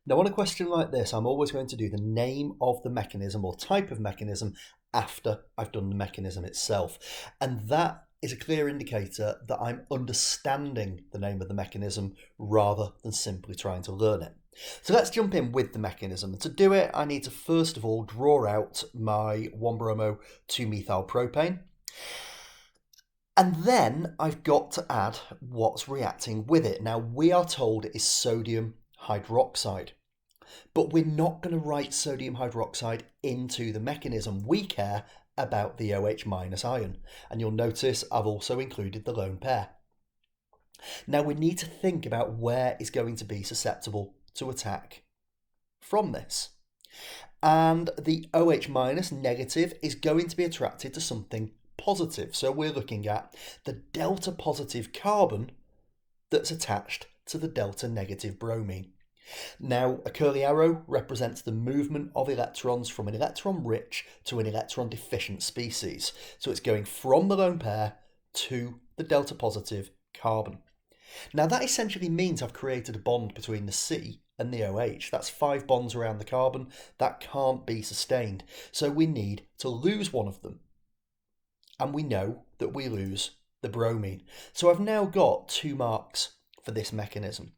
Now, on a question like this, I'm always going to do the name of the mechanism or type of mechanism after I've done the mechanism itself. And that is a clear indicator that I'm understanding the name of the mechanism rather than simply trying to learn it. So let's jump in with the mechanism. And to do it, I need to first of all draw out my 1-bromo 2-methyl propane. And then I've got to add what's reacting with it. Now, we are told it is sodium hydroxide, but we're not going to write sodium hydroxide into the mechanism. We care about the OH- ion, and you'll notice I've also included the lone pair. Now, we need to think about where is going to be susceptible to attack from this. And the OH- negative is going to be attracted to something positive. So we're looking at the delta positive carbon that's attached to the delta negative bromine. Now, a curly arrow represents the movement of electrons from an electron-rich to an electron-deficient species. So it's going from the lone pair to the delta positive carbon. Now, that essentially means I've created a bond between the C and the OH. That's 5 bonds around the carbon. That can't be sustained. So we need to lose one of them. And we know that we lose the bromine. So I've now got 2 marks for this mechanism.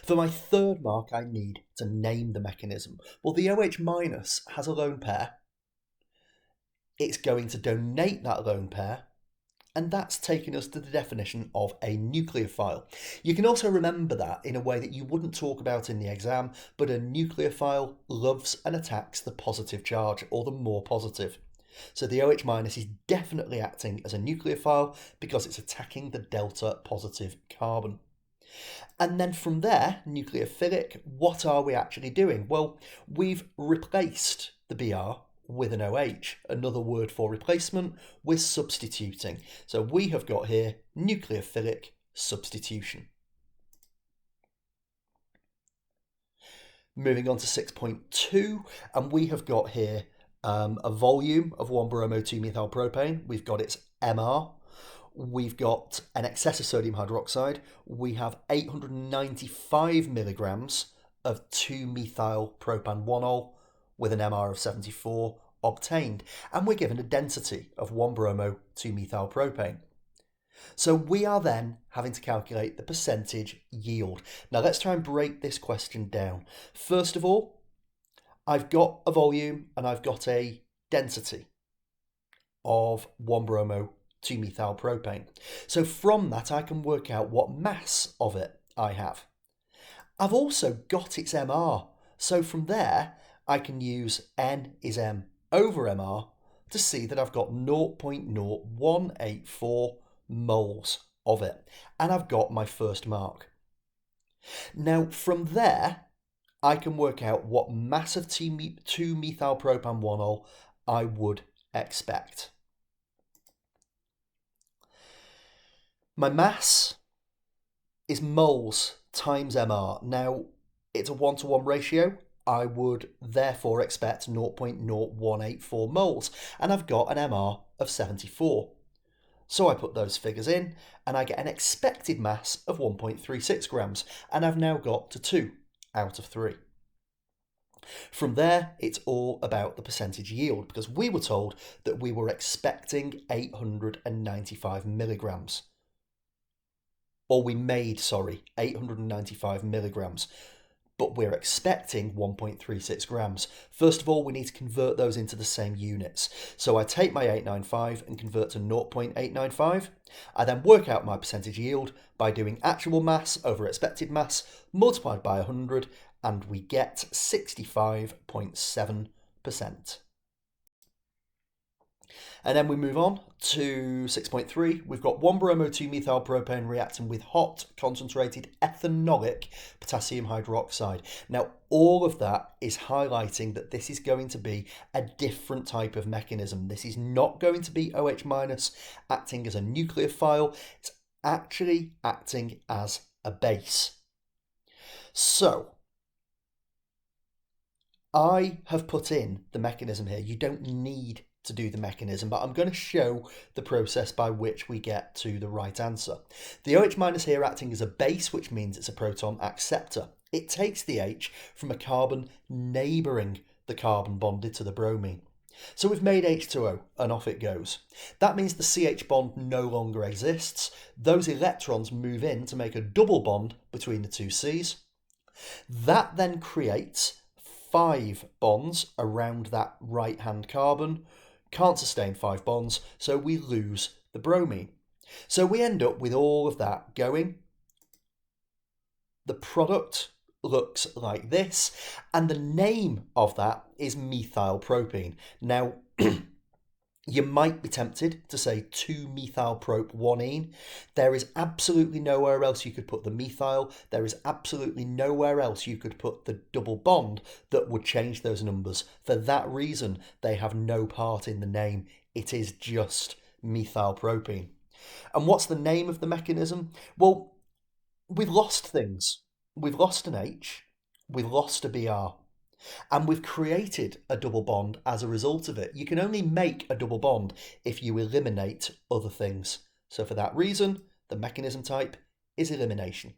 For my third mark, I need to name the mechanism. Well, the OH- has a lone pair. It's going to donate that lone pair, and that's taking us to the definition of a nucleophile. You can also remember that in a way that you wouldn't talk about in the exam, but a nucleophile loves and attacks the positive charge, or the more positive. So the OH- is definitely acting as a nucleophile because it's attacking the delta positive carbon. And then from there, nucleophilic, what are we actually doing? Well, we've replaced the Br with an OH. Another word for replacement, we're substituting. So we have got here nucleophilic substitution. Moving on to 6.2, and we have got here a volume of 1-bromo 2-methyl propane. We've got its MR. We've got an excess of sodium hydroxide. We have 895 milligrams of 2-methyl propan 1-ol with an MR of 74 obtained. And we're given a density of 1-bromo 2-methyl propane. So we are then having to calculate the percentage yield. Now let's try and break this question down. First of all, I've got a volume and I've got a density of 1-bromo 2-methyl propane. So from that, I can work out what mass of it I have. I've also got its MR. So from there, I can use N is M over MR to see that I've got 0.0184 moles of it. And I've got my first mark. Now, from there, I can work out what mass of 2-methyl propan 1-ol I would expect. My mass is moles times MR. Now, it's a 1-to-1 ratio. I would therefore expect 0.0184 moles, and I've got an MR of 74. So I put those figures in, and I get an expected mass of 1.36 grams, and I've now got to 2 out of 3. From there, it's all about the percentage yield, because we were told that we were expecting 895 milligrams. Or we made, 895 milligrams, but we're expecting 1.36 grams. First of all, we need to convert those into the same units. So I take my 895 and convert to 0.895. I then work out my percentage yield by doing actual mass over expected mass multiplied by 100, and we get 65.7%. And then we move on to 6.3. We've got 1-bromo 2-methyl propane reacting with hot concentrated ethanolic potassium hydroxide. Now, all of that is highlighting that this is going to be a different type of mechanism. This is not going to be OH- acting as a nucleophile. It's actually acting as a base. So, I have put in the mechanism here. You don't need to do the mechanism, but I'm going to show the process by which we get to the right answer. The OH- here acting as a base, which means it's a proton acceptor. It takes the H from a carbon neighbouring the carbon bonded to the bromine. So we've made H2O and off it goes. That means the CH bond no longer exists. Those electrons move in to make a double bond between the two C's. That then creates 5 bonds around that right-hand carbon. Can't sustain 5 bonds, so we lose the bromine. So we end up with all of that going. The product looks like this, and the name of that is methylpropene. Now, you might be tempted to say 2-methylprop-1-ene. There is absolutely nowhere else you could put the methyl. There is absolutely nowhere else you could put the double bond that would change those numbers. For that reason, they have no part in the name. It is just methylpropene. And what's the name of the mechanism? Well, we've lost things. We've lost an H, we've lost a Br, and we've created a double bond as a result of it. You can only make a double bond if you eliminate other things. So for that reason, the mechanism type is elimination.